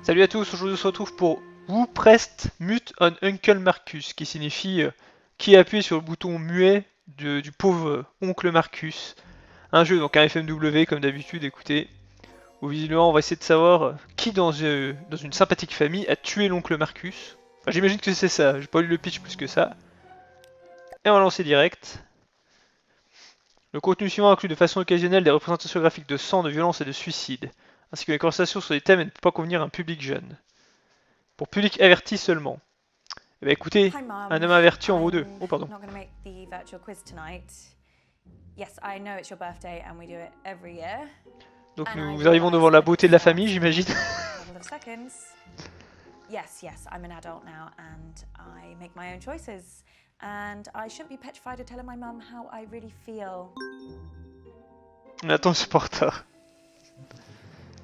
Salut à tous, aujourd'hui on se retrouve pour Who Pressed Mute on Uncle Marcus, qui signifie qui a appuyé sur le bouton muet du pauvre oncle Marcus. Un jeu, donc un FMW comme d'habitude, écoutez, où visiblement on va essayer de savoir qui dans une sympathique famille a tué l'oncle Marcus. Enfin, j'imagine que c'est ça, j'ai pas lu le pitch plus que ça. Et on va lancer direct. Le contenu suivant inclut de façon occasionnelle des représentations graphiques de sang, de violence et de suicide, ainsi que les conversations sur des thèmes et ne peut pas convenir à un public jeune. Pour public averti seulement. Eh ben écoutez, Hi, Mum. un homme averti en vaut deux. I'm Oh pardon. not going to make the virtual quiz tonight. Yes, I know it's your birthday and we do it every year. Donc And I nous arrivons devant realised la at beauté the de la start famille, j'imagine. a couple of seconds. Yes, I'm an adult now and I make my own choices. And I shouldn't be petrified of telling my mum how I really feel. On attend le supporter.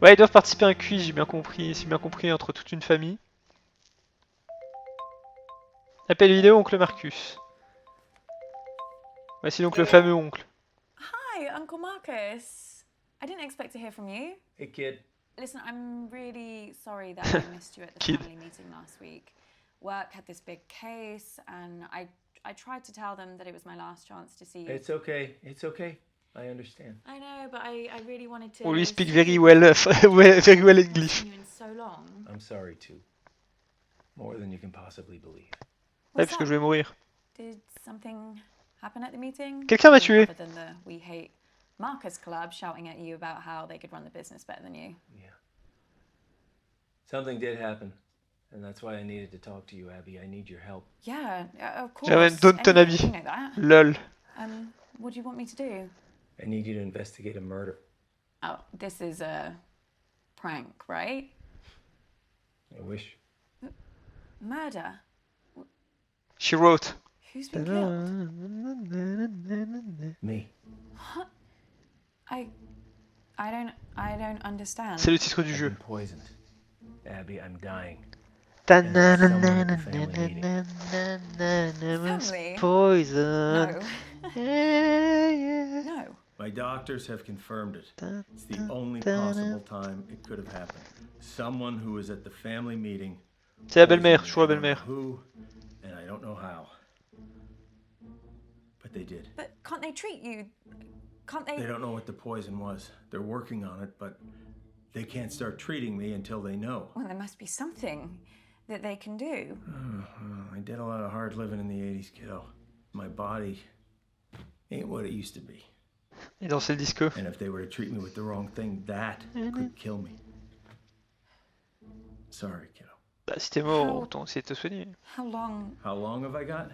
Ouais, ils doivent participer à un quiz, j'ai bien compris, entre toute une famille. Appel vidéo, oncle Marcus. Voici donc le fameux oncle. Hi, Uncle Marcus. I didn't expect to hear from you. Hey, kid. Listen, I'm really sorry that I missed you at the Kid. family meeting last week. Work had this big case, and I tried to tell them that it was my last chance to see you. It's okay. It's okay. I understand. I know, but I really wanted to. Oh, lui speak see very you well, because very well I haven't English. seen you in so long. I'm sorry, too. More than you can possibly believe. Ouais, What's parce que je up? vais mourir. Did something happen at the meeting? Quelqu'un m'a I mean, tué. Other than the We Hate Marcus Club shouting at you about how they could run the business better than you. Yeah. Something did happen. And that's why I needed to talk to you, Abby. I need your help. Yeah, of course. J'avais donne ton avis. You know that. Lol. What do you want me to do? I need you to investigate a murder. Oh, this is a prank, right? I wish. Murder? She wrote. Who's been killed? Me. I don't understand. C'est le titre du I've jeu. been poisoned. Abby, I'm dying. Family? Poison. No. No. My doctors have confirmed it. It's the only possible time it could have happened. Someone who was at the family meeting. C'est la belle-mère, je vois la I don't know belle-mère. who, and I don't know how. But they did. But can't they treat you? Can't they? They don't know what the poison was. They're working on it, but they can't start treating me until they know. Well, there must be something that they can do. I did a lot of hard living in the 80s, kiddo. My body ain't what it used to be. Et danser le disco. And if they were to treat me with the wrong thing, that could kill me. Sorry, kiddo. Bah si t'es mort, autant essayer de te soigner. How long? How long have I got?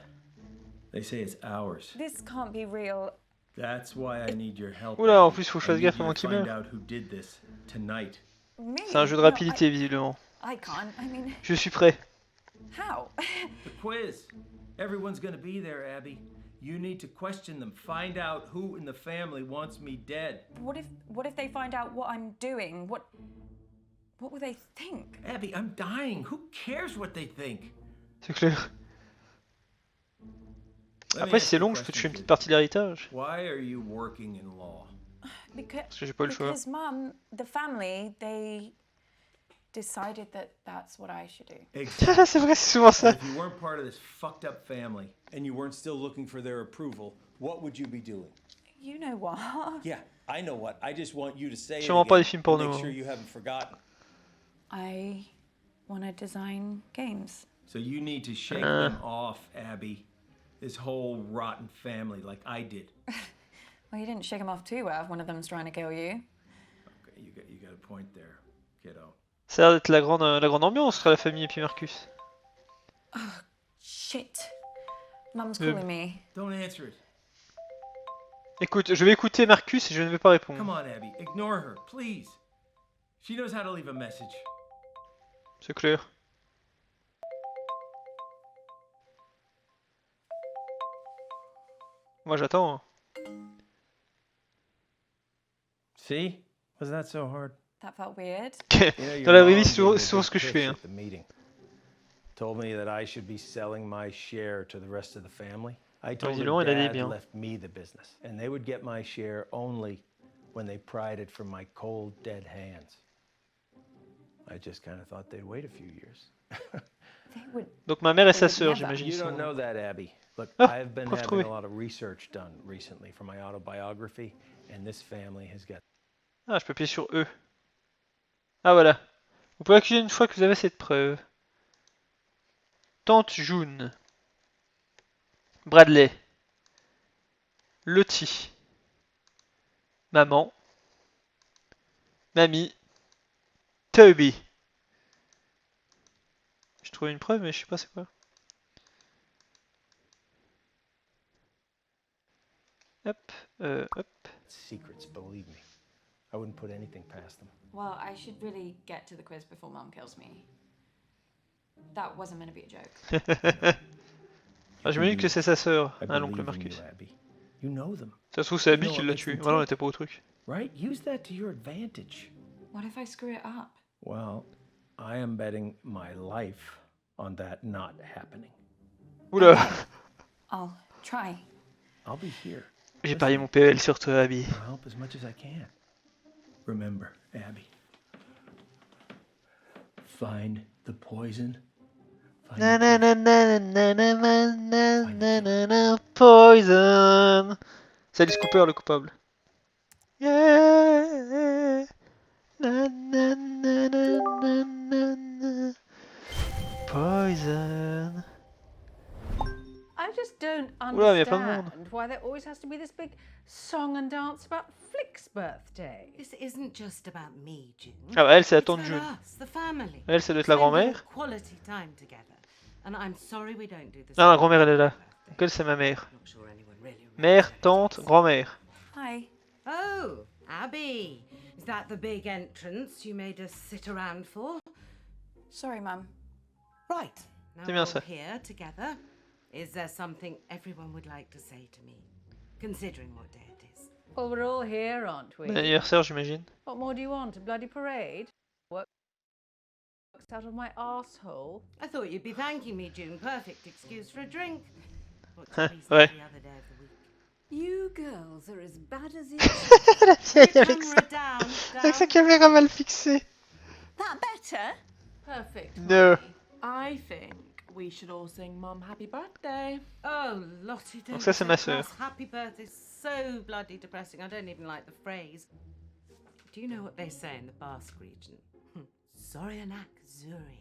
They say it's hours. This can't be real. That's why I need your help. Oula, en Abby. plus faut que je I fasse need gaffe you avant to qu'il find meure. out who did this tonight. Me? C'est un jeu de No, rapidité visiblement. I can't. I mean, Je suis prêt. how? The quiz. Everyone's gonna be there, Abby. You need to question them. Find out who in the family wants me dead. What if they find out what I'm doing? What will they think? Abby, I'm dying. Who cares what they think? C'est clair. Let me Après si ask c'est you a long, je peux question, toucher une kid. petite partie de l'héritage. Why are you working in law? Parce que j'ai pas eu le choix. Because Mum, the family, they decided that that's what I should do. Exactly. C'est vrai, c'est souvent ça. If you weren't part of this fucked up family and you weren't still looking for their approval, what would you be doing? You know what? Yeah, I know what. I just want you to say it Sûrement pas again des films to porno. make sure you haven't forgotten. I want to design games. So you need to shake them off, Abby. This whole rotten family like I did. Well, you didn't shake them off too well if one of them's trying to kill you. Okay, you got a point there, kiddo. Ça a l'air d'être la grande ambiance entre la famille et puis Marcus. Shit. Mum's calling me. Don't answer it. Écoute, je vais écouter Marcus et je ne vais pas Come répondre. on, Abby. Ignore her, please. She knows how to leave a message. C'est clair. Moi j'attends. See? Was that so hard? That felt weird. Dans la vraie vie, c'est souvent ce que je fais. Hein. The meeting. Told me that I should be selling my share to the rest of the family. I told Visiblement, il a her dit dad bien. left me the business, and they would get my share only when they pried it from my cold, dead hands. I just kind of thought they'd wait a few years. They would. Donc ma mère et They sa would sœur, never. j'imagine. You sont- don't know that, Abby. Look, Ah, I've been preuve having trouvée. a lot of research done recently for my autobiography, and this family has got. Ah, je peux appuyer sur E. Ah voilà. Vous pouvez accuser une fois que vous avez cette preuve. Tante June. Bradley. Lottie. Maman. Mamie. Toby. J'ai trouvé une preuve, mais je sais pas c'est quoi. Hop, hop. Secrets, believe me. I wouldn't put anything past them. Well, I should really get to the quiz before Mum kills me. That wasn't meant to be a joke. Ah, j'imagine que c'est sa sœur, I l'oncle believe in Marcus. you, Abby. You know them, Ça se trouve, c'est Abby You know qui what l'a makes tué. them Voilà, on tick. était pas au truc. right? Use that to your advantage. What if I screw it up? Well, I am betting my life on that not happening. Oula. I'll try. I'll be here. J'ai parié mon PL sur toi, Abby. I'll help as much as I can. Remember, Abby. Find the poison. Find Na the na poison. na na na na na na na na poison. C'est Alice Cooper le coupable. Yeah. Na na na na na na na. Poison. I just don't Oula, mais y a plein de monde. understand why there always has to be this big song and dance about Flick's birthday. This isn't just about me, June. Ah bah elle c'est la It's tante about June. us, the family. Elle ça doit être la Spending grand-mère. quality time together. And I'm sorry we don't do this. Non, la grand-mère elle est là. Donc elle c'est ma mère. Not sure anyone really remembers Mère, it. tante, grand-mère. Hi. Oh, Abby. Is that the big entrance you made us sit around for? Sorry, Mum. Right. Now C'est bien we're ça. all here together. Is there something everyone would like to say to me? Considering what day it is. Well, we're all here, aren't we? Bon anniversaire j'imagine. What more do you want? A bloody parade? Works out of my arsehole. I thought you'd be thanking me, June. Perfect excuse for a drink. What's the reason Ouais. every other day of the week? You girls are as bad as it. La vieille avec ça. Camera down, Avec sa down. caméra mal fixée. That better? Perfect. No. I think we should all sing Mum happy birthday. Oh, Lottie, don't Donc ça, c'est be ma so sœur. cross. Happy birthday is so bloody depressing. I don't even like the phrase. Do you know what they say in the Basque region? Sorianak Zuri.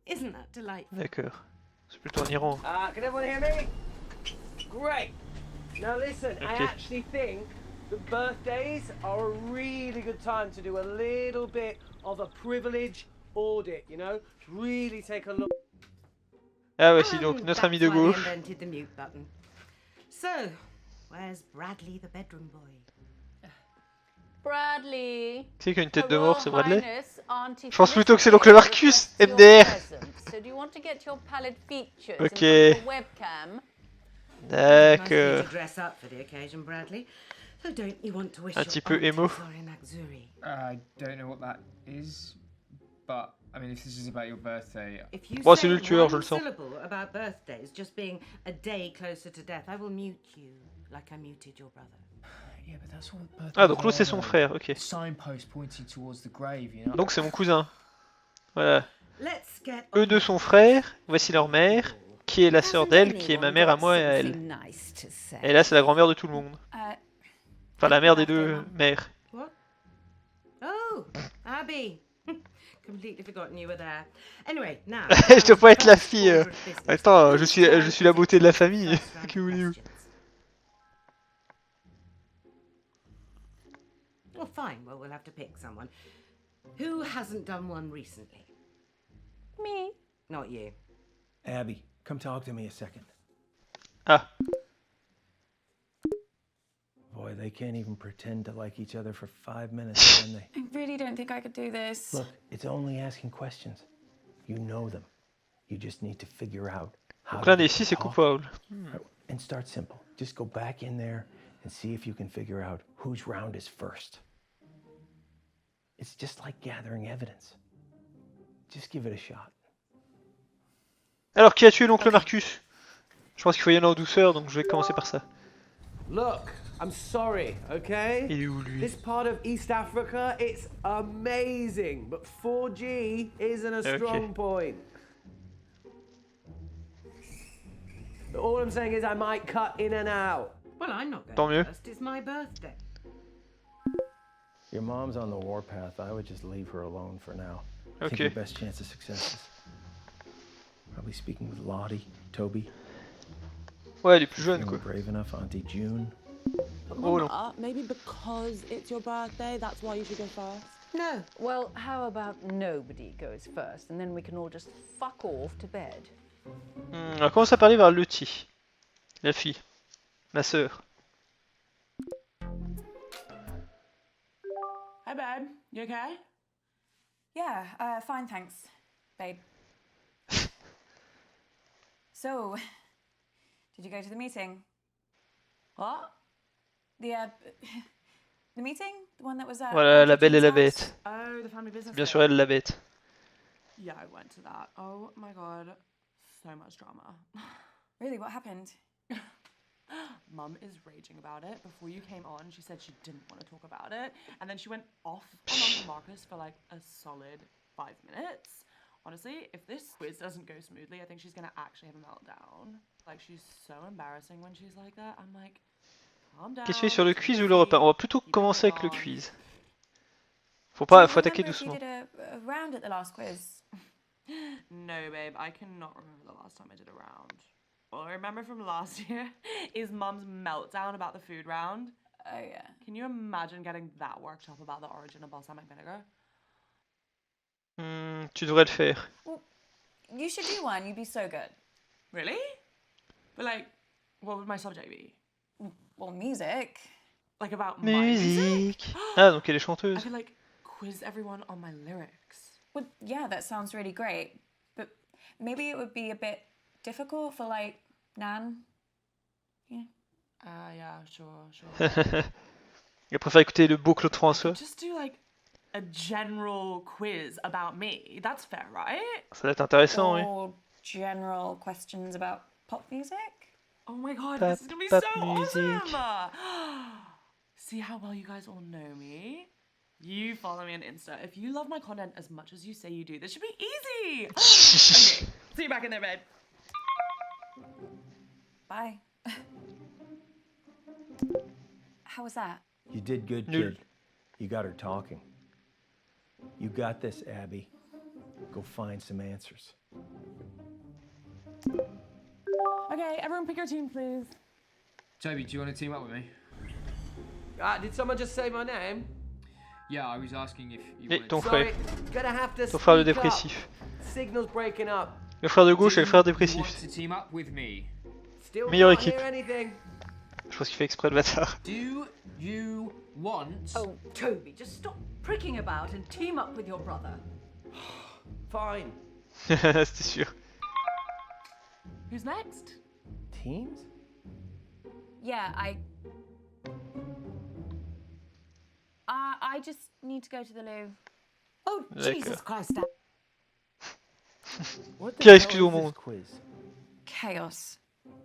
Isn't that delightful? D'accord. C'est plutôt en Iran. Can everyone hear me? Great. Now listen, I Okay. actually think that birthdays are a really good time to do a little bit of a privilege audit, you know? Really take a look. Ah ouais si donc And notre ami that's de why they gauche. invented the mute button. So, where's Bradley the bedroom boy? Bradley. Tu sais qu'il a une tête de Her mort Royal c'est Bradley. Highness, Auntie Je pense plutôt que c'est Felicity l'oncle Marcus, requests your MDR. present. So do you want to get your pallid features Ok. in front of a webcam? Nice of you D'accord. to dress up for the occasion, Bradley. So don't you want to wish Un your petit peu auntie émo. Sorianak Zuri? I don't know what that is, but I mean, if this is about your birthday, If you Bon, say c'est lui le tueur, je one le sens. syllable about birthdays just being a day closer to death, I will mute you like I muted your brother. yeah, but that's what birthdays Ah donc l'autre c'est are, son though. frère, ok. Signpost pointing towards the grave, you know. Donc c'est mon cousin. Voilà. Let's get Eux on deux with sont it. frères, voici leur mère, qui est la sœur d'elle, qui est ma mère à moi et à elle. Nice to say. Et là c'est la grand-mère de tout le monde. Enfin la mère des Happy deux birthday, Mum. mères. What? Oh, Abby. Completely forgotten you were there. Anyway, now. Je dois pas être la first fille. order of business. Attends, je Who's suis la beauté de la famille. first round Que of voulez-vous? questions? Well, fine. Well, we'll have to pick someone. Who hasn't done one recently? Me. Not you. Abby, come talk to me a second. Ah, Boy, they can't even pretend to like each other for 5 minutes, can they? I really don't think I could do this. Look, it's only asking questions. You know them. You just need to figure out how donc to l'un des get six to est talk. coupable. And start simple. Just go back in there and see if you can figure out whose round is first. It's just like gathering evidence. Just give it a shot. Alors qui a tué l'oncle Marcus? Je pense qu'il faut y aller en douceur donc je vais commencer par ça. Look, I'm sorry, okay? Il est où lui? This part of East Africa, it's amazing, but 4G isn't a strong point. But all I'm saying is I might cut in and out. Well, I'm not Tant mieux. going first. It's my birthday. Your mom's on the warpath. I would just leave her alone for now. I think Okay. your best chance of success is probably speaking with Lottie, Toby. Ouais, elle est plus jeune Feeling quoi. brave enough, Auntie June. Oh non. Mama, maybe because it's your birthday, that's why you should go first. No. Well, how about nobody goes first, and then we can all just fuck off to bed. On commence à parler vers Lottie, la fille, ma sœur. Hey, babe. You okay? Yeah, fine, thanks, babe. So, did you go to the meeting? What? The meeting? The one that was at Voilà, la Auntie belle et la June's house? bête. Oh, the family business. Bien sûr, elle la bête. Yeah, I went to that. Oh my god, so much drama. Really, what happened? Mum is raging about it. Before you came on, she said she didn't want to talk about it, and then she went off on Uncle Marcus for like a solid 5 minutes. Honestly, if this quiz doesn't go smoothly, I think she's gonna actually have a meltdown. Like, she's so embarrassing when she's like that. I'm like, calm down. Qu'est-ce que tu fais sur le take quiz it ou le repas? On va easy, plutôt keep it commencer avec le calm. quiz. Do you Faut attaquer remember if doucement. you did a round at the last quiz? No, babe, I cannot remember the last time I did a round. All I remember from last year is Mum's meltdown about the food round. Oh yeah. Can you imagine getting that worked up about the origin of balsamic vinegar? Tu devrais le faire. You should do one. You'd be so good. Really? But like, what would my subject be? Well, music. Like about my music? Musique. Ah, donc elle est I chanteuse. could like quiz everyone on my lyrics. Well, yeah, that sounds really great. But maybe it would be a bit difficult for like Nan. Yeah, sure. Elle préfère écouter le beau Claude I François. could just do like a general quiz about me. That's fair, right? Ça va être intéressant, oui. Or general questions about pop music. Oh my god, Pop- this is gonna be pop so music. awesome! See how well you guys all know me? You follow me on Insta. If you love my content as much as you say you do, this should be easy! Okay, see you back in there, babe. Bye. How was that? You did good, Nul. kid. You got her talking. You got this, Abby. Go find some answers. Okay, everyone pick your team, please. Toby, do you want to team up with me? Did someone just say my name? Yeah, I was asking if you Et wanted ton to... frère. Sorry, gonna have to Ton frère le speak up. dépressif. Signal's breaking up. Le frère de gauche et le frère Do you dépressif. want to team up with me? Still Meilleure can't équipe. hear anything. Je pense qu'il fait exprès le bâtard. Do you want... Oh, Toby, just stop pricking about and team up with your brother. Fine. C'était sûr. Who's next? Teams? Yeah, I just need to go to the loo. Oh, D'accord. Jesus Christ. What the Pire hell excuse au is this monde. quiz? Chaos.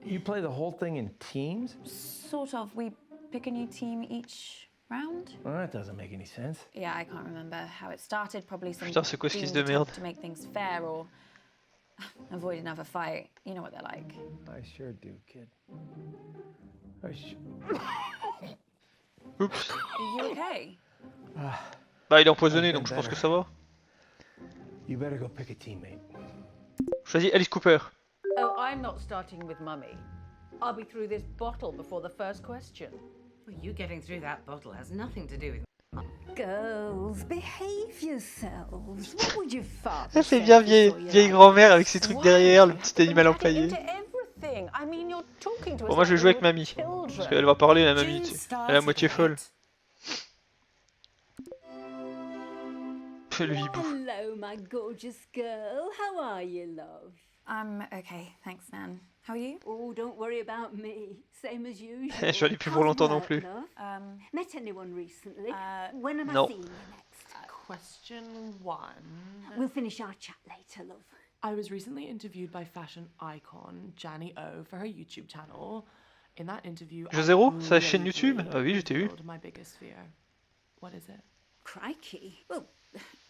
You play the whole thing in teams? Sort of. We pick a new team each round. Well, that doesn't make any sense. Yeah, I can't remember how it started. Probably some Putain, c'est quoi ce quiz doomed de merde? attempt to make things fair or avoid another fight. You know what they're like. I sure do, kid. Oups. Are you okay? Bah, il est empoisonné, donc je pense que ça va. You better go pick a teammate. Choisis Alice Cooper. Oh, I'm not starting with Mummy. I'll be through this bottle before the first question. Well, you getting through that bottle has nothing to do with... Girls, behave yourselves. What would your father Elle fait say bien if he saw you vieille like grand-mère this? avec ses trucs derrière, le petit animal Adding empaillé. into everything. I mean, you're talking to us Bon, moi je vais like jouer avec we're mamie. Parce children. qu'elle va parler, la mamie. June Elle est à started moitié folle. it. Le hibou. Hello, my gorgeous girl. How are you, love? I'm okay, thanks, Nan. How are you? Oh, don't worry about me. Same as usual. Je l'ai plus pour longtemps non plus. Met anyone recently? When am no. I seeing you next? Question 1. We'll finish our chat later, love. I was recently interviewed by fashion icon Janny O for her YouTube channel. In that interview, Jeu I zéro, sa chaîne bravely YouTube? Ah oui, je t'ai vu. revealed my biggest fear. What is it? Crikey. Well,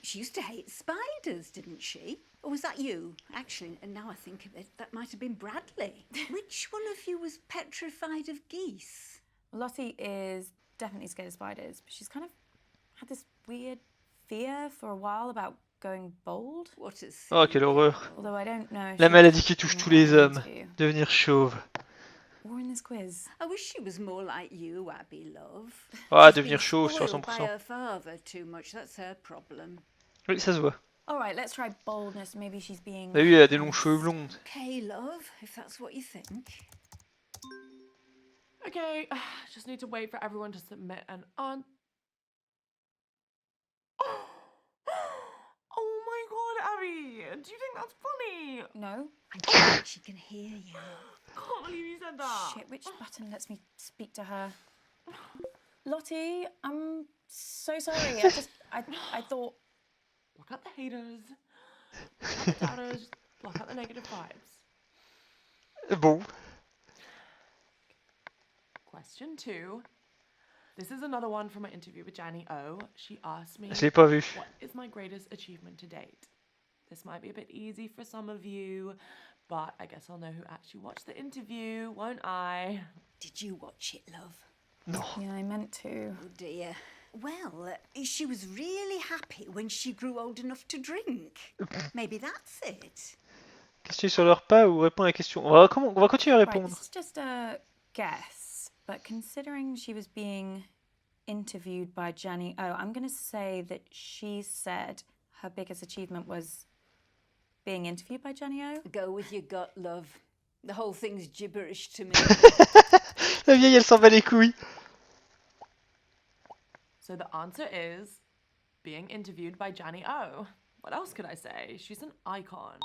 she used to hate spiders, didn't she? Or was that you? Actually, and now I think of it, that might have been Bradley. Which one of you was petrified of geese? Lottie is definitely scared of spiders, but she's kind of had this weird fear for a while about going bald. What a Oh, silly quelle horreur. girl. Although I don't know if La she'd maladie qui touche admit tous les that in an hommes. interview. Devenir chauve. Or in this quiz. I wish she was more like you, Abby, love. Ah, She's devenir been chauve sur spoiled by 100%. her father too much. That's her problem. Oui, ça se voit. All right, let's try boldness. Maybe she's being. T'as vu, elle a des longs cheveux blonds. Okay, love, if that's what you think. Okay, just need to wait for everyone to submit an on. Oh my god, Abby! Do you think that's funny? No. I don't think she can hear you. Can't believe you said that. Shit, which button lets me speak to her? Lottie, I'm so sorry. I thought. Block out the haters. Block out the doubters. Block out the negative vibes. Bon. Question 2. This is another one from my interview with Janny O. She asked me, Je l'ai pas vu. what is my greatest achievement to date? This might be a bit easy for some of you, but I guess I'll know who actually watched the interview, won't I? Did you watch it, love? Non. Yeah, I meant to. Oh dear. Well, she was really happy when she grew old enough to drink. Maybe that's it. Question sur leur pas ou répond à la question. On va continuer à Right, répondre. this is just a guess, but considering she was being interviewed by Jenny O, I'm going to say that she said her biggest achievement was being interviewed by Jenny O. Go with your gut, love. The whole thing's gibberish to me. La vieille, elle s'en bat les couilles. So the answer is being interviewed by Janny O. What else could I say? She's an icon.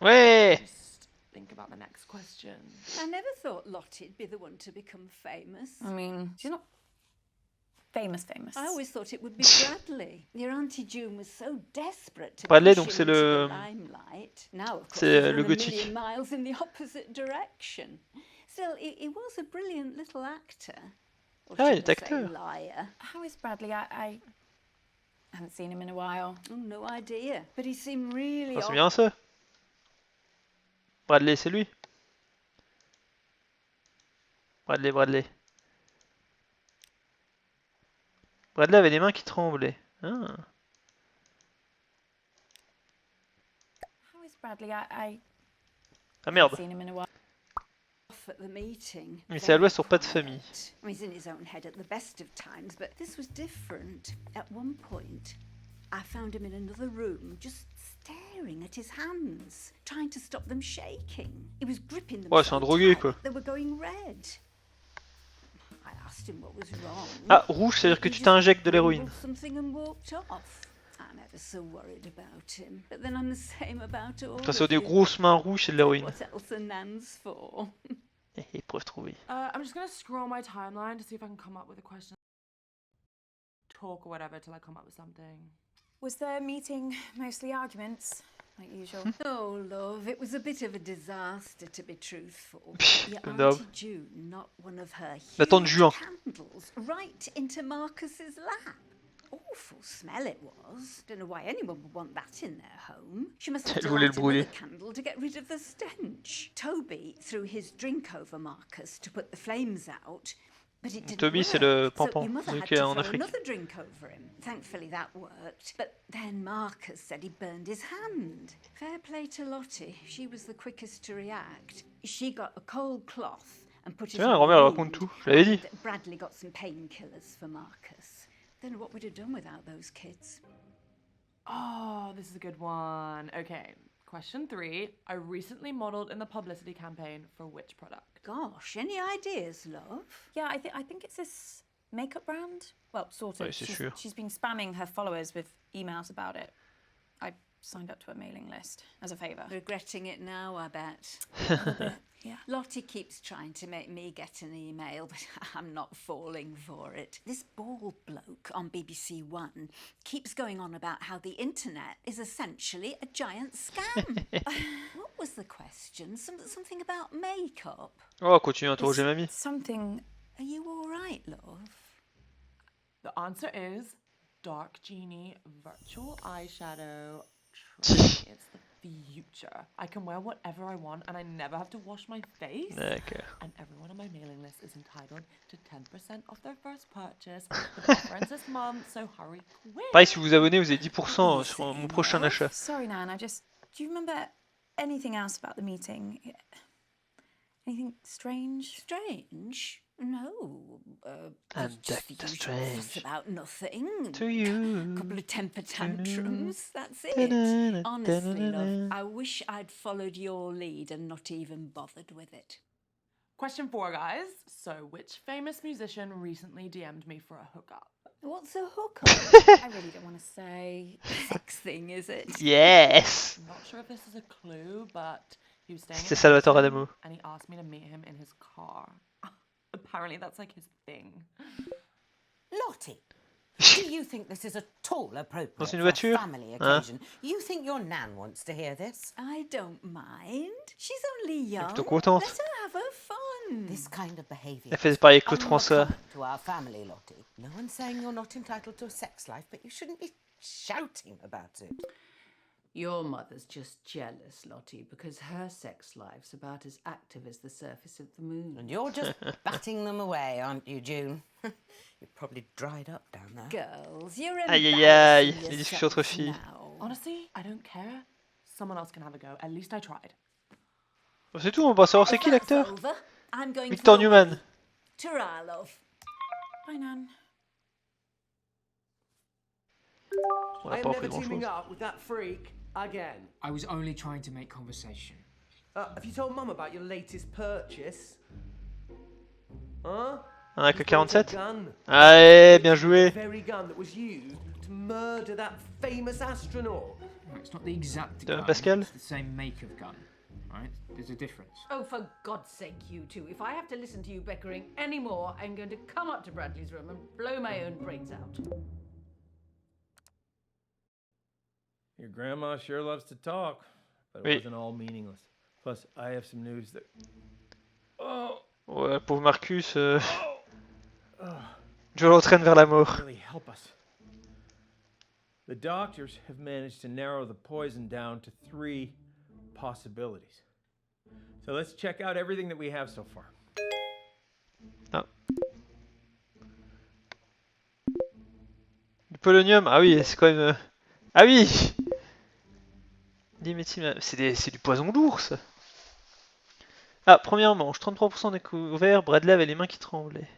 Ouais. Just think about the next question. I never thought Lottie'd be the one to become famous. I mean, she's not famous. I always thought it would be Bradley. Your Auntie June was so desperate to Bradley, push donc him c'est into le- the limelight. Now, of course, c'est he's le run a gothique. million miles in the opposite direction. Still, he was a brilliant little actor. Or Ah, il should est I say acteur. liar. How is Bradley? I haven't seen him in a while. Oh, no idea. But he seemed really Ah, c'est bien ça. Bradley, c'est lui. Bradley. Bradley avait des mains qui tremblaient. Ah. How is Bradley? I Ah haven't merde. seen him in a while. off at the meeting. Mais c'est la loi Very sur pas de famille. quiet. He's in his own head at the best of times, but this was different. At one point, I found him in another room, just staring at his hands, trying to stop them shaking. He was gripping them Ouais, c'est so un drogué, tight, quoi. they were going red. I asked him what was wrong. Ah, rouge, c'est-à-dire que He tu just t'injectes de l'héroïne. mumbled something and walked off. I'm ever so worried about him, but then I'm the same about all Enfin, c'est of des you. grosses mains rouges, c'est de l'héroïne. What else are nans for? Épreuve trouvée. I'm just gonna scroll my timeline to see if I can come up with a question. Talk or whatever till I come up with something. Was the meeting mostly arguments, like usual? Oh, love, it was a bit of a disaster, to be truthful. Your comme d'hab. Auntie June knocked one of her La tante huge Juin. candles right into Marcus's lap. Awful smell it was. Don't know why anyone would want that in their home. She must have Elle to voulait light le brûler. another candle to get rid of the stench. Toby threw his drink over Marcus to put the flames out, but it didn't Toby, work. c'est le So pampan, your mother celui had qui est to en throw Afrique. another drink over him. Thankfully that worked. But then Marcus said he burned his hand. Fair play to Lottie. She was the quickest to react. She got a cold cloth and put it C'est bien, on la grand-mère, elle the raconte wound, tout. Je l'avais dit. and Bradley got some painkillers for Marcus. Don't know what we'd have done without those kids. Oh, this is a good one. Okay, question 3. I recently modelled in the publicity campaign for which product? Gosh, any ideas, love? Yeah, I think it's this makeup brand. Well, sort of. Ouais, c'est sûr. She's been spamming her followers with emails about it. I signed up to a mailing list as a favour. Regretting it now, I bet. Yeah. Lottie keeps trying to make me get an email, but I'm not falling for it. This bald bloke on BBC One keeps going on about how the internet is essentially a giant scam. What was the question? Something about makeup? Oh, continue à interroger mamie. Something. Are you all right, love? The answer is Dark Genie Virtual Eyeshadow. Trust me, it's the future. I can wear whatever I want and I never have to wash my face. D'accord. And everyone on my mailing list is entitled to 10% off their first purchase. The offer ends this month, so hurry quick. Pareil, si vous vous abonnez, vous avez 10% sur mon prochain achat. Sorry, Nan. Do you remember anything else about the meeting? Anything strange? Strange? No. And just the Doctor usual fuss Strange. about nothing. To you. A couple of temper tantrums. That's it. Honestly, love, I wish I'd followed your lead and not even bothered with it. Question 4, guys. So, which famous musician recently DM'd me for a hookup? What's a hookup? I really don't want to say. Sex thing, is it? Yes. I'm not sure if this is a clue, but he was staying C'est in Salvatore Edmonton, Adamo. and he asked me to meet him in his car. Apparently, that's like his thing. Lottie, do you think this is at all appropriate Dans une for a voiture? family Hein? occasion? You think your nan wants to hear this? I don't mind. She's only young. plutôt contente. Let her have her fun. This kind of behaviour. Elle fait pareil avec Claude François. To our family, Lottie. No one's saying you're not entitled to a sex life, but you shouldn't be shouting about it. Your mother's just jealous, Lottie, because her sex life's about as active as the surface of the moon. And you're just batting them away, aren't you, June? You're probably dried up down there. Girls, you're Aïe aïe aïe, embarrassing les discussions entre yourselves filles. now. Honestly, I don't care. Someone else can have a go. At least I tried. Bon, c'est tout, on va savoir c'est If qui that's l'acteur. over, I'm going Victor to Newman. Ta-ra, love. Bye, Nan. On I n'a am pas never appris grand teaming chose. up with that freak again. I was only trying to make conversation. Have you told Mum about your latest purchase? Huh? Un AK-47. Gun. Allez, bien joué. The very gun that was used to murder that famous astronaut. No, it's not the exact De gun. Pascal? It's the same make of gun, right? There's a difference. Oh, for God's sake, you two. If I have to listen to you bickering anymore, I'm going to come up to Bradley's room and blow my own brains out. Your grandma sure loves to talk, but it Oui. wasn't all meaningless. Plus, I have some news that... Oh! Ouais, pauvre Marcus. Je l'entraîne vers la mort. Really help us. The doctors have managed to narrow the poison down to 3 possibilities. So let's check out everything that we have so far. Ah. Du polonium. Ah oui, c'est quand même. Ah oui. Diméthylmethane. C'est du poison lourd ça. Ah, première manche, 33% découvert, Bradley avait les mains qui tremblaient.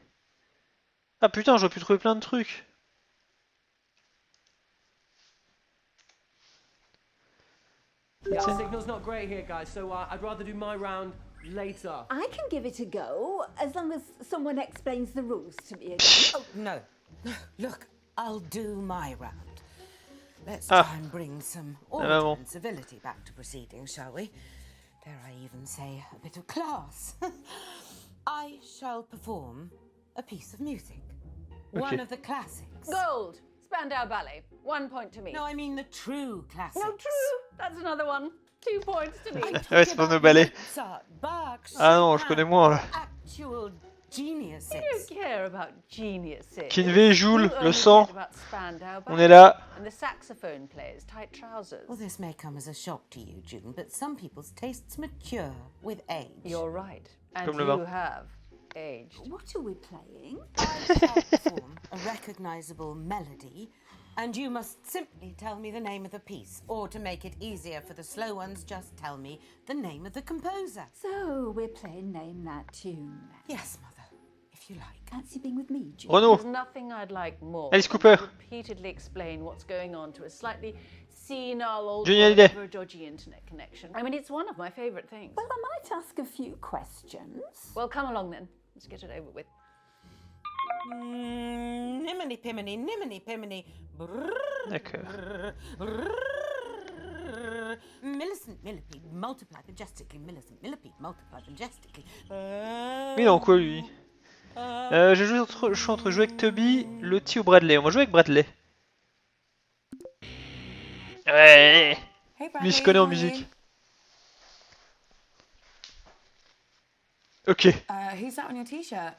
Ah putain, j'aurais pu trouver plein de trucs. Yeah, the signal's not great here, guys, so I'd rather do my round later. I can give it a go, as long as someone explains the rules to me again. Oh, no. Look, I'll do my round. Let's Ah. try and bring some Ah, order maman. and civility back to proceedings, shall we? Dare I even say a bit of class? I shall perform a piece of music. One Okay. of the classics. Gold! Spandau Ballet. 1 point to me. No, I mean the true classics. No, true. That's another one. 2 points to me. Ouais, c'est pour nos balais. Mozart, Bach, Ah non, je Chopin, connais moins là. Actual geniuses. I don't care about geniuses. Kinvey, Joule, You le only sang. cared about Spandau On Ballet. est là. And the saxophone players, tight trousers. Well, this may come as a shock to you, June, but some people's tastes mature with age. You're right. And Comme le you vin. have aged. What are we playing? I shall perform a recognisable melody, and you must simply tell me the name of the piece, or to make it easier for the slow ones, just tell me the name of the composer. So, we're playing Name That Tune now. Yes, Mother, if you like. Fancy being with me, June? Renaud. There's nothing I'd like more Alice than Cooper. to repeatedly explain what's going on to a slightly senile old Johnny woman Hallyday. over a dodgy internet connection. I mean, it's one of my favourite things. Well, I might ask a few questions. Well, come along then. Let's get it over with. Niminy piminy, niminy piminy. D'accord. Millicent millipede, multiply majestically, millicent, millipede, multiply majestically. Mais dans quoi lui? Je choix entre jouer avec Toby, Lottie ou Bradley. On va jouer avec Bradley. Ouais. Hey Lui il se Bradley, connaît how en are you? musique. Ok. Who's that on your t-shirt?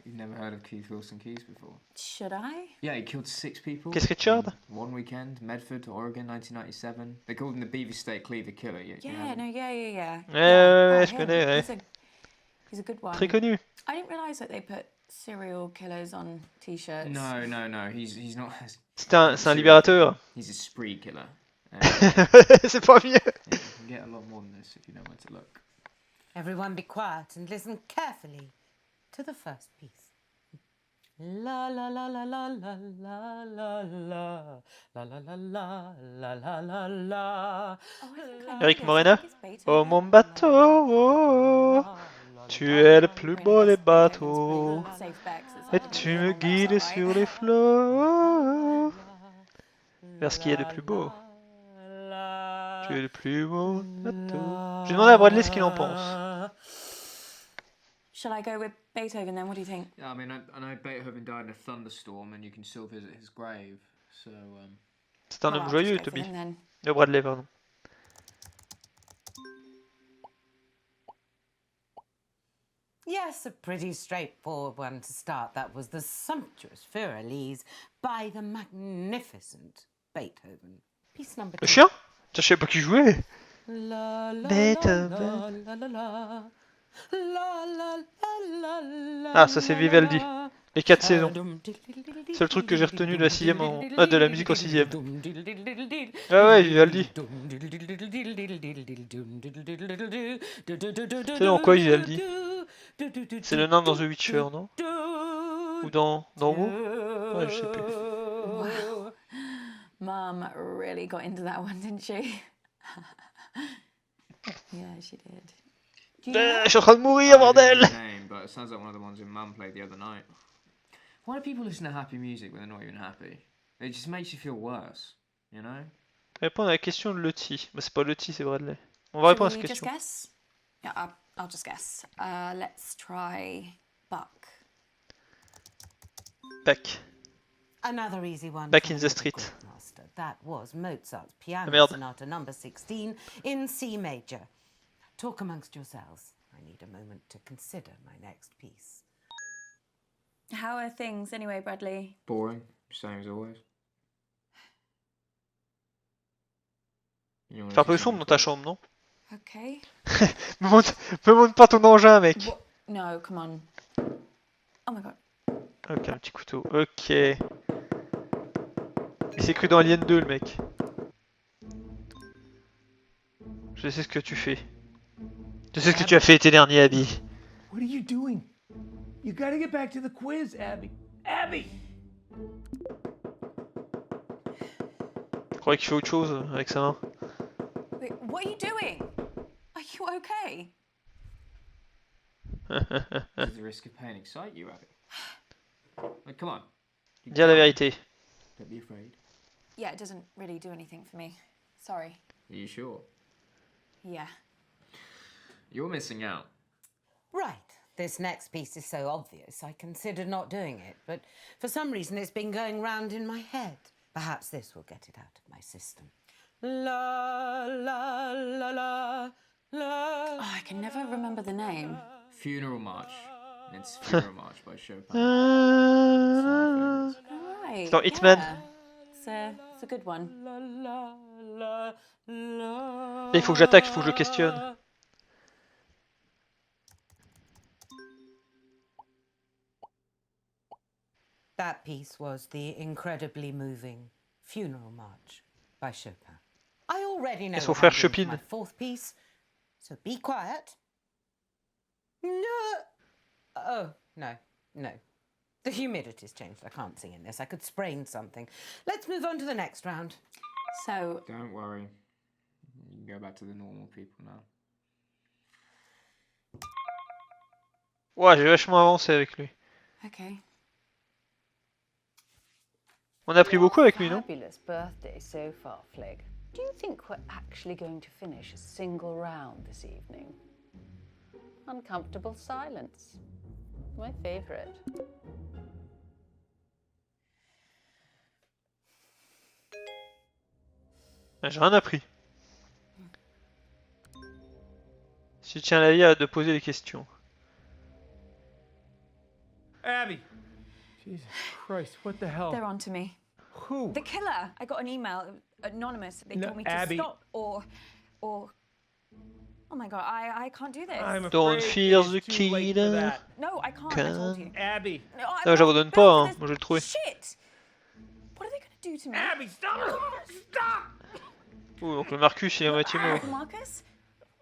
You've never heard of Keith Wilson Keys before? Should I? Yeah, he killed 6 people. Keith Richard? in one weekend, Medford, Oregon, 1997. They called him the Beaver State Cleaver Killer. Yeah, no, yeah. Ouais, je him. connais, ouais. He's a good one. Très connu. I didn't realise that they put serial killers on t-shirts. No. He's not. C'est un libérateur. He's a spree killer. C'est pas mieux. Yeah, you can get a lot more than this if you know where to look. Everyone be quiet and listen carefully to the first piece. La la la la la la la la la la la la la la la la. Oh, I think I know Eric this. Morena. I think it's Oh Beethoven. mon bateau, tu es le plus beau des bateaux, Beethoven's pretty safe bet, 'cause it's et like tu a me little guides mess, sur alright? les flots. Vers ce qui est le plus beau. Tu es le plus beau bateau. J'ai demandé à Bradley ce qu'il en pense. Shall I go with Beethoven then? What do you think? Yeah, I mean, I know Beethoven died in a thunderstorm, and you can still visit his grave. So, C'est un Well, homme I'll joyeux, just go for Toby. him then. Bradley, pardon. Yes, a pretty straightforward one to start. That was the sumptuous Fur-Elise by the magnificent Beethoven. Piece number 2. Le chien? Tiens, je savais pas qui jouait. La, la, Beethoven. la, la, la, la. La, la, la, la, Ah, ça c'est la, Vivaldi. la. Les 4 saisons. C'est le truc que j'ai retenu de la sixième de la musique en 6ème. Ah ouais, Vivaldi. C'est dans quoi Vivaldi? C'est le nain dans The Witcher, non? Ou dans Wo? Ouais, je sais plus. Wow. Mum really got into that one, didn't she? Yeah, she did. Do you know Je suis en train de mourir, bordel! name, but it sounds like one of the ones your mum played the other night. Why do people listen to happy music when they're not even happy? It just makes you feel worse, you know? Répondre à la question de Lottie. Bah, c'est pas Lottie, c'est Bradley. On va répondre à Should cette we just question. guess? Yeah, I'll just guess. Let's try Buck. Back. Another easy one. Back from in the another street. good master. That was Mozart's Piano Merde. Sonata number 16 in C major. Talk amongst yourselves. I need a moment to consider my next piece. How are things anyway, Bradley? Boring, same as always. You wanna Fais un see peu sombre something dans ta cool? chambre, non? Okay. Me montre pas ton engin, mec. What? No, come on. Oh my god. Ok, un petit couteau. Ok. Il s'est cru dans Alien 2, le mec. Je sais ce que tu fais. Je sais ce que tu as fait tes derniers habits. What are you doing? You gotta get back to the quiz, Abby. Abby! Je croyais qu'il fait autre chose avec sa main. Wait, what are you doing? Are you okay? Does the risk of pain excite you, Abby? Like, come on. You Dire la can. vérité. Don't be afraid. Yeah, it doesn't really do anything for me. Sorry. Are you sure? Yeah. You're missing out. Right. This next piece is so obvious, I considered not doing it, but for some reason it's been going round in my head. Perhaps this will get it out of my system. La, la, la, la, la. Oh, I can never remember the name. Funeral March. It's Funeral March by Chopin. Ah. Right. Dans Hitman. Yeah. It's a good one. La, la, la, la. Il faut que j'attaque, il faut que je le questionne. That piece was the incredibly moving Funeral March by Chopin. I already know Et son what frère I'm doing for Chopin. my fourth piece, so be quiet. No. Oh, no. The humidity's changed. I can't sing in this. I could sprain something. Let's move on to the next round. So, Don't worry. You can go back to the normal people now. Ouais, j'ai vachement avancé avec lui. okay. On a appris beaucoup avec lui, non? Fabulous birthday so far, Flig. Do you think we're actually going to finish a single round this evening? Uncomfortable silence. My favorite. Ah, j'ai rien appris. Je tiens la IA de poser des questions. Abby! Jesus Christ, what the hell? They're on to me. Who? The killer. I got an email, anonymous. They No, told me to Abby. stop or. Oh my god, I can't do this. I'm Don't afraid fear it's the too late for killer. that. No, I can't. I told you. Abby! No, I Non, j'abandonne pas, hein. this- Moi, je vais le trouver. Shit! What are they gonna do to me? Abby, stop! Stop! Oh, donc le Marcus, il est à moitié mort. Marcus?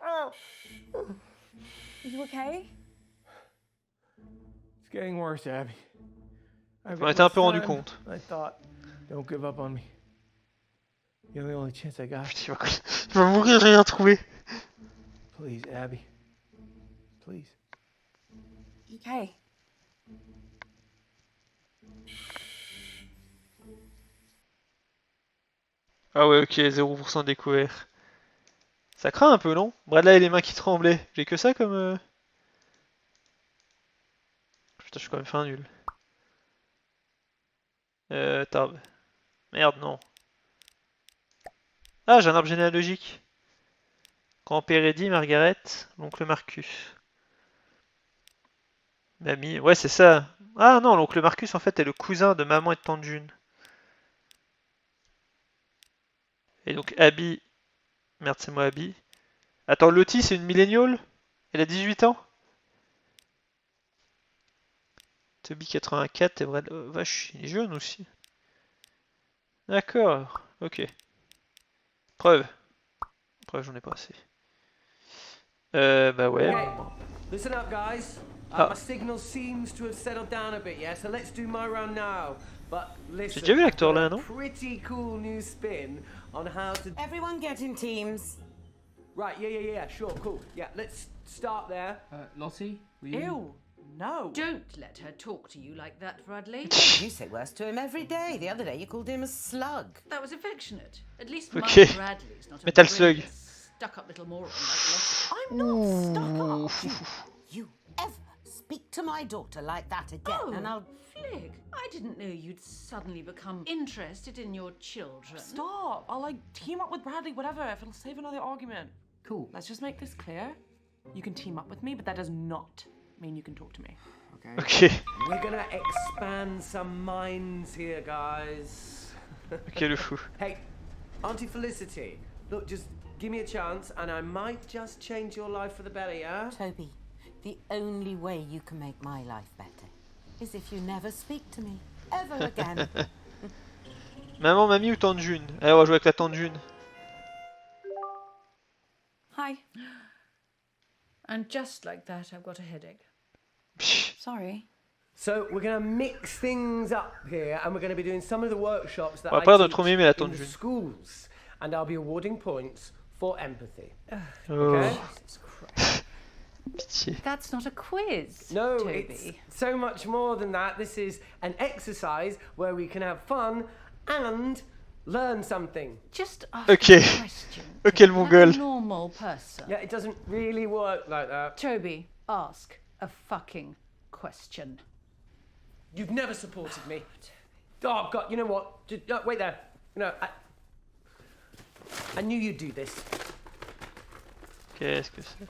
Are you okay? It's getting worse, Abby. I've On got était un less peu rendu time. compte. I thought, don't give up on me. You're the only chance I got. Putain, il va mourir, j'ai rien trouvé. Please, Abby. Please. Okay. Ah ouais, ok, 0% découvert. Ça craint un peu, non? Bradley a les mains qui tremblaient. J'ai que ça comme... Putain, je suis quand même fin nul. Tab. Merde, non. Ah, j'ai un arbre généalogique. Grand-père Eddie, Margaret, l'oncle Marcus. Mamie, ouais, c'est ça. Ah non, l'oncle Marcus, en fait, est le cousin de maman et de tante June. Et donc, Abby... Merde, c'est moi, Abby. Attends, Lottie, c'est une milléniale? Elle a 18 ans? Toby 84 et Brad... Oh, vache, il est jeune aussi. D'accord, ok. Preuve. Preuve, j'en ai pas assez. Bah ouais. Okay, listen up, guys. Ah. My signal seems to have settled down a bit, yeah? So let's do my round now. But listen, déjà vu l'acteur là, I've got non? a pretty cool new spin on how to... Everyone get in teams. Right, yeah, sure, cool. Yeah, let's start there. Lottie, will you? Ew, no. Don't let her talk to you like that, Bradley. You say worse to him every day. The other day you called him a slug. That was affectionate. At least Okay. Mum Bradley's not a Metal slug. brainless, stuck-up little moron like Lottie. I'm not stuck up. You ever speak to my daughter like that again, Oh, and I'll... Flig, I didn't know you'd suddenly become interested in your children. Stop. I'll like team up with Bradley, whatever, if it'll save another argument. Cool. Let's just make this clear. You can team up with me, but that does not mean you can talk to me. Okay. Ok. We're gonna expand some minds here, guys. Ok, le fou. Hey, Auntie Felicity, look, just give me a chance and I might just change your life for the better, yeah? Toby, the only way you can make my life better is if you never speak to me ever again. Maman, mamie ou tante June? Allez, on va jouer avec la tante June. Hi. And just like that, I've got a headache. Sorry. So we're gonna mix things up here and we're gonna be doing some of the workshops that On va I pas de teach trop mimer la in tante the June. schools. And I'll be awarding points for empathy. Oh, Okay? Jesus Christ. pitié. That's not a quiz, No, Toby. it's so much more than that. This is an exercise where we can have fun and learn something. Just ask Okay. a question. Ok, le Like mongol. a normal person. Yeah, it doesn't really work like that. Toby, ask a fucking question. You've never supported me. Oh, God, you know what? Just, wait there. You know, I knew you'd do this. Qu'est-ce que c'est?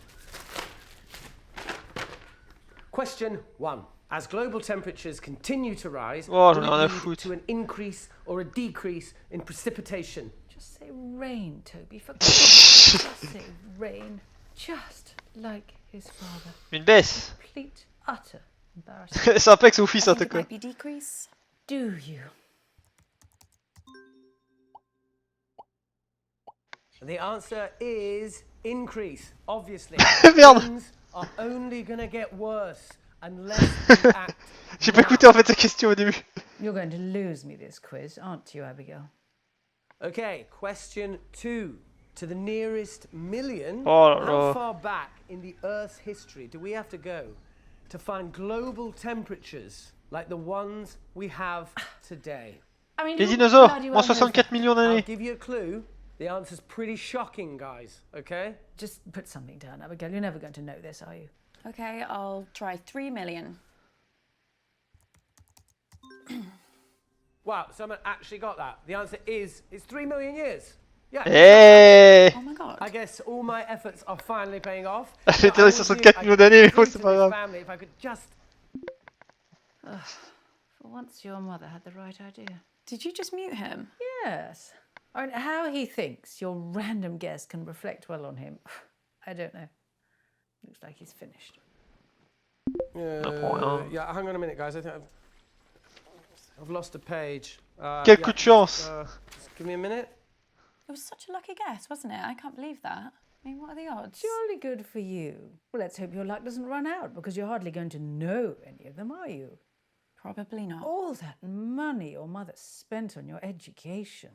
Question 1. As global temperatures continue to rise, Oh, j'en ai will rien à it lead foutre. to an increase or a decrease in precipitation? Just say rain, Toby, for God's sake. Just say rain. Just like his father. Une baisse. Complete, utter embarrassment. C'est sympa que son fils I en think tout it cas. might be decrease. Do you? The answer is increase, obviously. Merde. Things are only gonna get worse unless you act. J'ai pas écouté en fait sa question au début. You're going to lose me this quiz, aren't you, Abigail? Okay, question 2. To the nearest million, Oh là how là. far back in the Earth's history do we have to go to find global temperatures like the ones we have today? I mean, Les who dinosaures, bloody en well knows 64 that? millions I'll d'années. give you a clue. The answer's pretty shocking, guys, okay? Just put something down, Abigail. You're never going to know this, are you? Okay, I'll try 3 million. Wow, someone actually got that. The answer is, it's 3 million years. Yeah. Eh. Oh my god. I guess all my efforts are finally paying off. J'ai tiré 64 millions d'années, mais bon, c'est pas grave. Family, if I could just... For once, your mother had the right idea. Did you just mute him? Yes. I mean, how he thinks your random guess can reflect well on him, I don't know. Looks like he's finished. Yeah, hang on a minute, guys. I think I've lost a page. Quel coup de chance! Just give me a minute. It was such a lucky guess, wasn't it? I can't believe that. I mean, what are the odds? Surely good for you. Well, let's hope your luck doesn't run out, because you're hardly going to know any of them, are you? Probably not. All that money your mother spent on your education.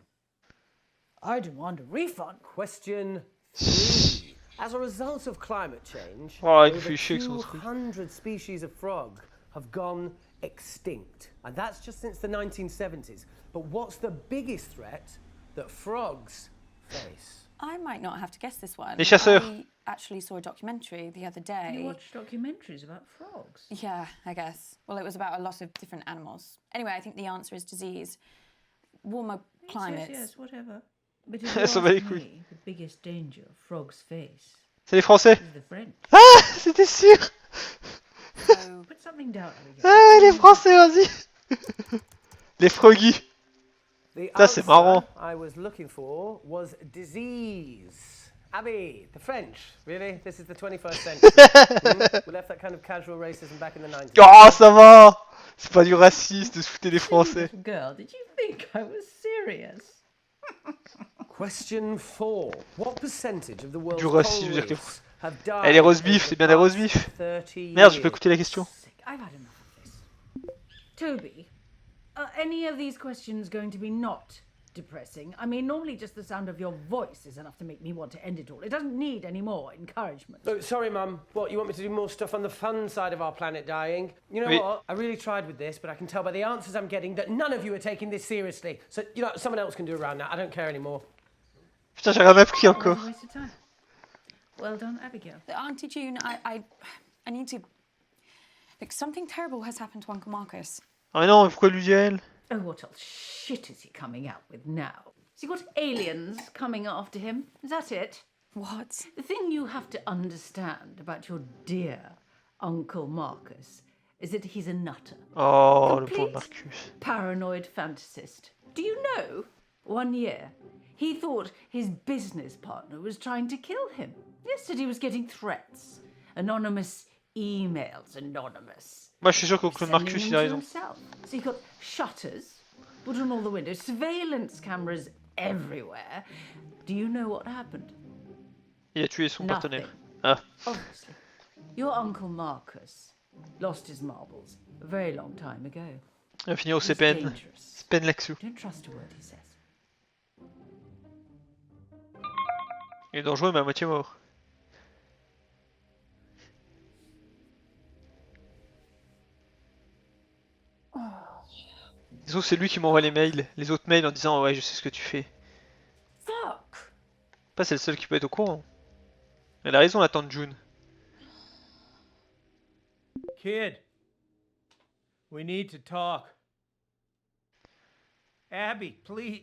I don't want a refund. Question 3. As a result of climate change, Oh, il over fait chier avec son truc. 200 species of frog have gone extinct. And that's just since the 1970s. But what's the biggest threat that frogs face? I might not have to guess this one. Les chasseurs. I actually saw a documentary the other day. You watch documentaries about frogs? Yeah, I guess. Well, it was about a lot of different animals. Anyway, I think the answer is disease. Warmer climates. Yes, whatever. But if Ça you va les ask couilles. me, the biggest danger frogs face C'est les Français. is the French. Ah, c'était sûr. So, Put something down, Abigail. Ah, les Français, vas-y. Les froggies. The Ça, c'est marrant. answer I was looking for was disease. Abby, the French. Really? This is the 21st century. We left that kind of casual racism back in the 90s. Oh, ça va. C'est pas du racisme de se foutre des Français. Little girl, did you think I was serious? Question 4. What percentage of the world's Du racisme, coral je veux dire que les reefs have died Eh, les roast beef, over c'est the bien des roast past beef. 30 Merde, je peux years? écouter la question. Sick. I've had enough of this. Toby, are any of these questions going to be not depressing? I mean, normally just the sound of your voice is enough to make me want to end it all. It doesn't need any more encouragement. Oh, sorry, Mum. What, you want me to do more stuff on the fun side of our planet dying? You know Oui. what? I really tried with this, but I can tell by the answers I'm getting that none of you are taking this seriously. So, you know, someone else can do around that. I don't care anymore. Putain, j'ai rien appris encore. What a waste of time. Well done, Abigail. Auntie June, I need to... Like, something terrible has happened to Uncle Marcus. Ah mais non, mais pourquoi lui dit à elle? Oh, what else shit is he coming out with now? Has he got aliens coming after him? Is that it? What? The thing you have to understand about your dear Uncle Marcus is that he's a nutter. Oh, le Complete pauvre Marcus. paranoid fantasist. Do you know, one year, he thought his business partner was trying to kill him. Yesterday he was getting threats. Anonymous emails, anonymous. Moi, je suis sûr qu'au clone Sending Marcus, them il a to raison. himself. So he got shutters put on all the windows, surveillance cameras everywhere. Do you know what happened? Il a tué son Nothing. partenaire. Ah. Obviously. Your Uncle Marcus lost his marbles a very long time ago. Il va finir au He's CPN. dangerous. CPN Lexou. Don't trust a word he says. Il est dangereux, mais à moitié mort. Sauf c'est lui qui m'envoie les mails, les autres mails en disant ouais je sais ce que tu fais. Fuck! Pas c'est le seul qui peut être au courant. Elle a raison la tante June. Kid, we need to talk. Abby, please.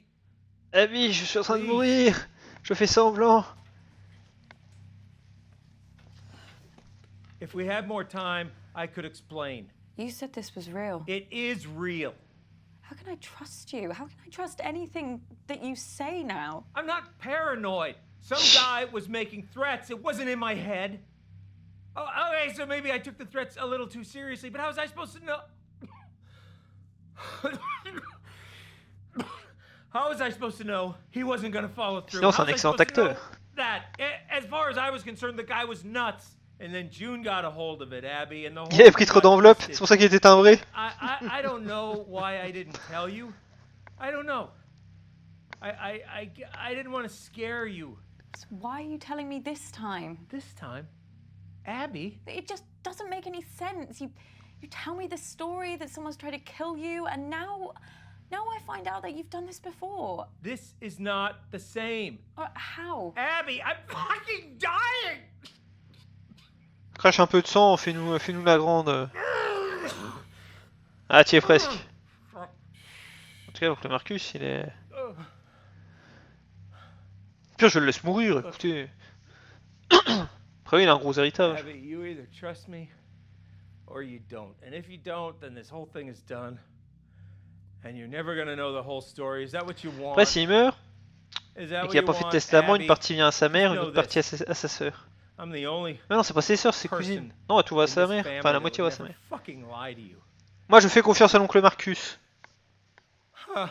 Abby, je suis en train de mourir. Je fais semblant. If we had more time, I could explain. You said this was real. It is real. How can I trust you? How can I trust anything that you say now? I'm not paranoid. Some guy was making threats. It wasn't in my head. Oh, okay, so maybe I took the threats a little too seriously, but how was I supposed to know? How was I supposed to know he wasn't going to follow through? Sinon, c'est How un was I excellent supposed to know acteur. that, as far as I was concerned, the guy was nuts. And then June got a hold of it, Abby, and the whole Il avait pris trop thing got d'enveloppes, twisted. c'est pour ça qu'il était timbré. I don't know why I didn't tell you. I don't know. I didn't want to scare you. So why are you telling me this time? This time, Abby. It just doesn't make any sense. You tell me the story that someone's trying to kill you, and now Now I find out that you've done this before. This is not the same. How? Abby, I'm fucking dying! Crache un peu de sang, fais-nous la grande. Ah, t'y es presque. En tout cas, donc le Marcus, il est... Pire, je le laisse mourir, écoutez. Après, il a un gros héritage. Abby, you either trust me or you don't. And if you don't, then this whole thing is done. And you're never gonna know the whole story. Is that what you want? Après, s'il meurt, Is et that qu'il what a you pas fait de want, testament, une Abby? partie vient à sa mère, une Know autre partie this. à sa sœur. I'm the only Mais non, c'est pas ses sœurs, c'est ses cousines. Non, tout va à in sa this mère. family Enfin, la that moitié would va à sa never mère. fucking lie to you. Moi, je fais confiance à l'oncle Marcus. Huh.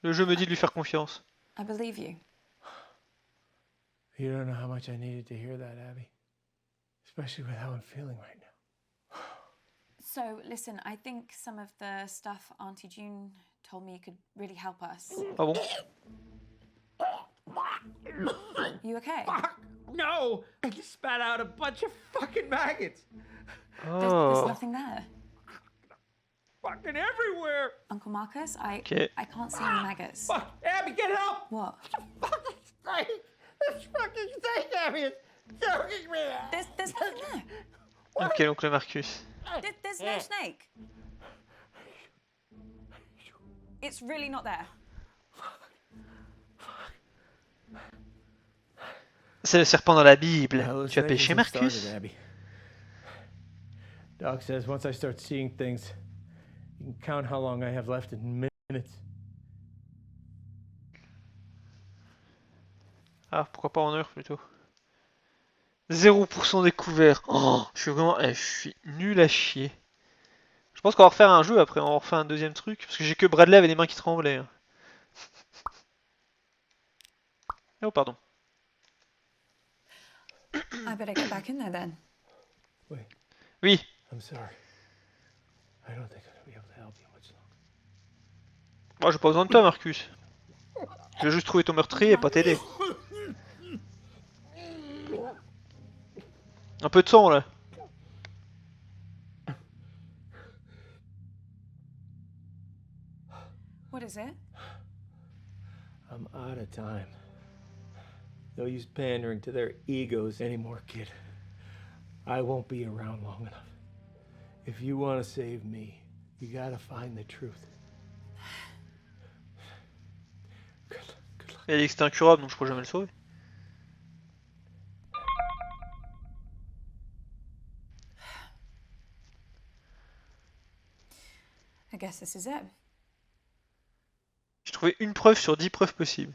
Le jeu me dit de lui faire confiance. I believe you. You don't know how much I needed to hear that, Abby. Especially with how I'm feeling right now. So, listen, I think some of the stuff Auntie June told me could really help us. Ah bon? You okay? Fuck! No! I just spat out a bunch of fucking maggots! There's Oh. nothing there. Fucking everywhere! Uncle Marcus, Okay. I can't see any maggots. Fuck! Abby, get help! What? Fucking snake! This fucking snake, Abby, is choking me! There's nothing there. Ok, l'oncle Marcus. There's no snake. It's really not there. C'est le serpent dans la Bible. Well, Tu as péché, Marcus? Abby. Doc says once I start seeing things, you can count how long I have left in minutes. Ah, pourquoi pas en heure plutôt. 0% découvert. Oh, je suis vraiment... je suis nul à chier. Je pense qu'on va refaire un jeu après, on va refaire un deuxième truc. Parce que j'ai que Bradley avec les mains qui tremblaient. Hein. Oh, pardon. I better get back in there then. Wait, Oui. I'm sorry. I don't think I'm gonna be able to help you much longer. Moi, j'ai pas besoin de toi, Marcus. Je vais juste trouver ton meurtrier et pas t'aider. Un peu de sang, là. What is it? I'm out of time. No use pandering to their egos anymore, kid. I won't be around long enough. If you want to save me, you gotta find the truth. Good luck. Il a dit que c'était incurable, donc je pourrais jamais le sauver. I guess this is it. J'ai trouvé une preuve sur 10 preuves possibles.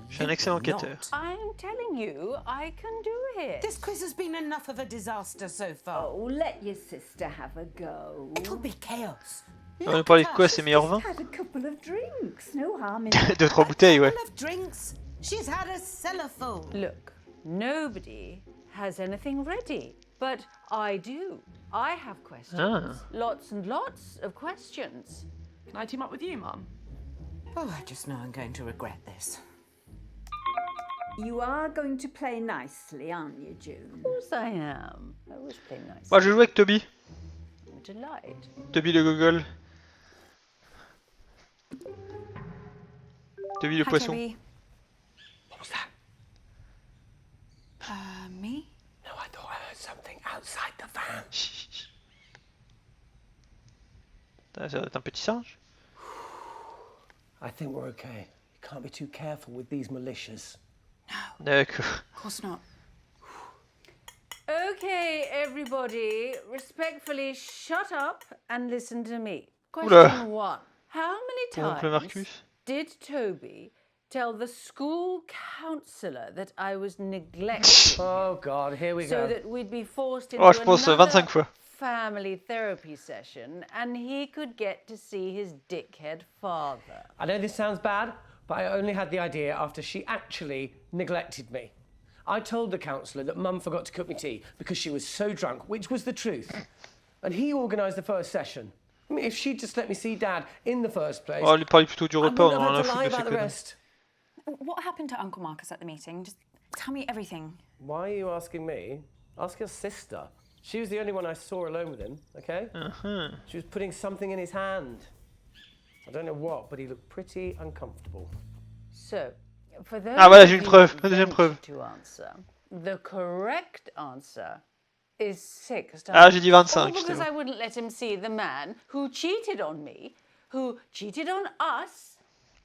Je suis un Absolutely excellent not. enquêteur. I'm telling you, I can do it. This quiz has been enough of a disaster so far. Oh, let your sister have a go. It'll be chaos. On va parler de quoi, ses meilleurs vins? Had a couple of drinks, no harm in that. 2-3 bouteilles, ouais. Couple of drinks. She's had a cellar full. Look, nobody has anything ready, but I do. I have questions. Ah. Lots and lots of questions. Can I team up with you, Mum? Oh, I just know I'm going to regret this. You are going to play nicely, aren't you, June? Of course I am. I always play nice. Moi, je vais jouer avec Toby. A delight. Toby le gogol. Toby le Hi, poisson. Toby. What was that? Me? No, I thought I heard something outside the van. Ça doit être un petit singe. I think we're okay. You can't be too careful with these militias. D'accord. Of course not. Okay, everybody, respectfully shut up and listen to me. Oula. Question 1. How many Oncle times Marcus. did Toby tell the school counsellor that I was neglected Oh God, here we so go. that we'd be forced into Oh, je pense another 25 fois. family therapy session and he could get to see his dickhead father? I know this sounds bad, but I only had the idea after she actually neglected me. I told the counsellor that Mum forgot to cook me tea because she was so drunk, which was the truth. And he organised the first session. I mean, if she'd just let me see Dad in the first place, On va lui parler plutôt du I repas, wouldn't on en have a had to lie foutre de ses about the conneries. rest. What happened to Uncle Marcus at the meeting? Just tell me everything. Why are you asking me? Ask your sister. She was the only one I saw alone with him, okay? Uh-huh. She was putting something in his hand. I don't know what, but he looked pretty uncomfortable. So, for those Ah voilà, of j'ai une you preuve, that une deuxième preuve. venture to answer, the correct answer is 6 Ah, j'ai times. dit 25, All c'est because bon. I wouldn't let him see the man who cheated on me, who cheated on us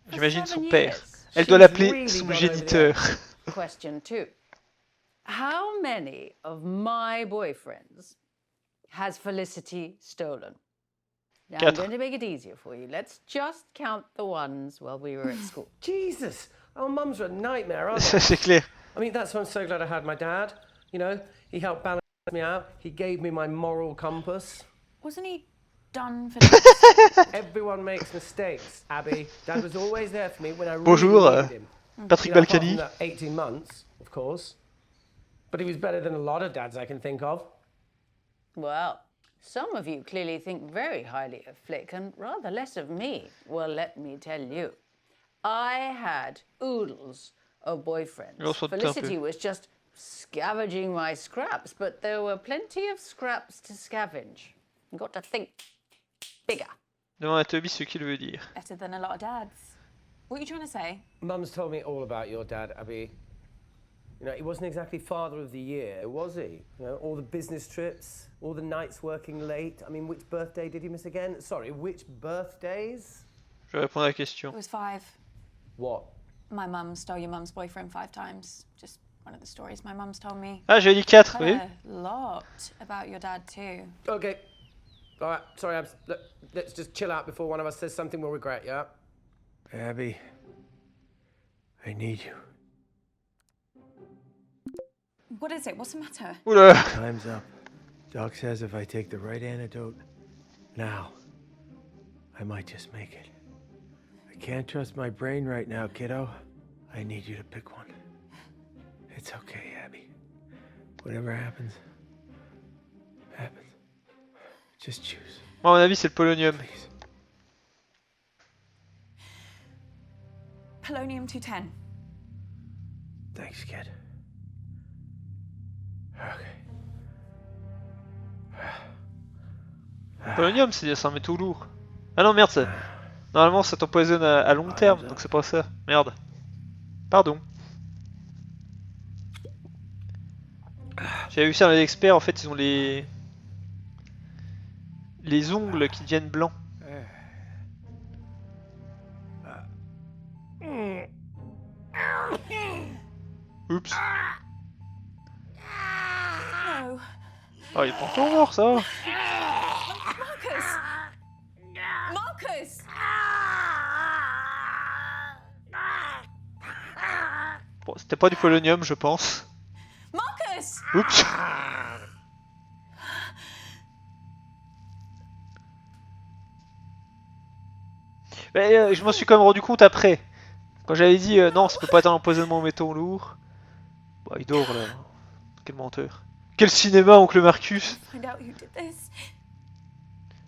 for J'imagine son 7 père. years. Elle doit She's l'appeler really son gone over the géniteur. Question 2. How many of my boyfriends has Felicity stolen? Now, I'm 4. going to make it easier for you. Let's just count the ones while we were at school. Jesus! Our mums are a nightmare, aren't Ça they? c'est clair. I mean, that's why I'm so glad I had my dad. You know, he helped balance me out. He gave me my moral compass. Wasn't he done for this? Everyone makes mistakes, Abby. Dad was always there for me when I really Bonjour, needed him. Patrick You know, apart Balkany. from that 18 months, of course. But he was better than a lot of dads I can think of. Well, some of you clearly think very highly of Flick and rather less of me. Well, let me tell you. I had oodles of boyfriends. On s'en doutait un peu. Felicity was just scavenging my scraps, but there were plenty of scraps to scavenge. You got to think bigger. Demande à Toby ce qu'il veut dire. Better than a lot of dads. What are you trying to say? Mum's told me all about your dad, Abby. You know, he wasn't exactly father of the year, was he? You know, all the business trips, all the nights working late. I mean, which birthday did he miss again? Sorry, which birthdays? Je vais répondre à la question. It was 5. What? My mum stole your mum's boyfriend 5 times. Just one of the stories my mum's told me. Ah, j'avais dit 4, oui. A lot about your dad too. Okay. All right, sorry, Abs. Look, let's just chill out before one of us says something we'll regret, yeah? Abby, I need you. What is it? What's the matter? Oula. Time's up. Doc says if I take the right antidote now, I might just make it. I can't trust my brain right now, kiddo. I need you to pick one. It's okay, Abby. Whatever happens, happens. Just choose, Moi, à mon avis, c'est le polonium. please. Polonium 210. Thanks, kid. Okay. Polonium, c'est un métaux lourd. Ah non, merde, ça. Normalement, ça t'empoisonne à long terme, donc c'est pas ça. Merde. Pardon. J'avais vu ça dans les experts, en fait, ils ont les ongles qui deviennent blancs. Oups. No. Oh, il est pas encore mort, ça va. Marcus! Marcus! Bon, c'était pas du polonium, je pense. Marcus! Oups. Mais, je m'en suis quand même rendu compte après. Quand j'avais dit non, ça peut pas être un empoisonnement en métaux lourds. Bah, il dort là. Quel menteur. Quel cinéma, oncle Marcus. Find out who did this.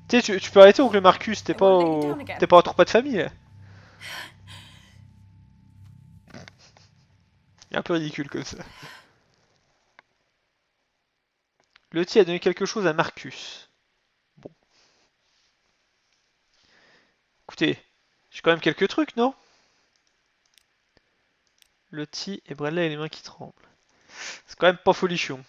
Tu sais, tu peux arrêter, oncle Marcus, t'es pas au repas de famille là. Il est un peu ridicule comme ça. Lottie a donné quelque chose à Marcus. Bon. Écoutez, j'ai quand même quelques trucs, non? Lottie et Bradley a les mains qui tremblent. C'est quand même pas folichon.